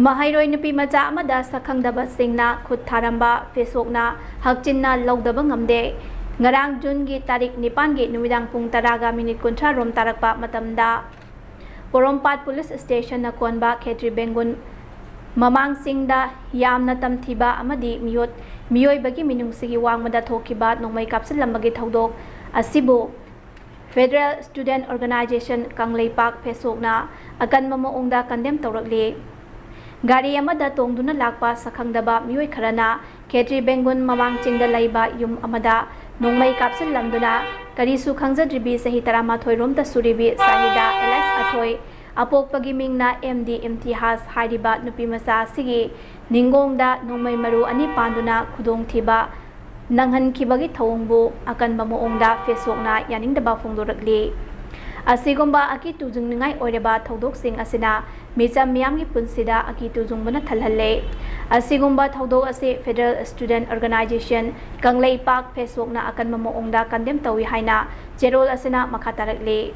maheiroi nupimacha amada sakhangdaba singna khut tharamba Facebook hakchinna lawdaba ngamde ngarang June gi tarik 9 gi numidang pung 10:30 rom tarakpa matamda Porompat Police Station na konba Khetri Bengun mamang singda yamna tamthiba amadi miyoi bagi minungsigi wangmada thokiba nongmai kapsilambagi thodok asibu Federal Student Organization Kangleipak Facebook akan mamoongda kandem tawrakli Gari amada tongduna lakpa sakhangdaba miyoi kharana Khetri Bengun mamang chingda laiba yum amada nongmai kapsil lamduna karisu khangjadribi sahi 13 rom ta suribi sahida LS athoi apokpagi mingna MD Imtihas hariba nupimacha sigi ningongda nongmai maru ani panduna khudong thiba nanghan khibagi thawongbu akan mamoongda Facebook yaningdaba phongdorakli asigomba aki tujungningai oireba thodok sing asina micham miyamgi punsida aki tujungbana thalhalle asigomba thodok ase Federal Student Organization Kanglei Park Facebook akan mamoongda kandem tawi haina cherol asina makha tarakle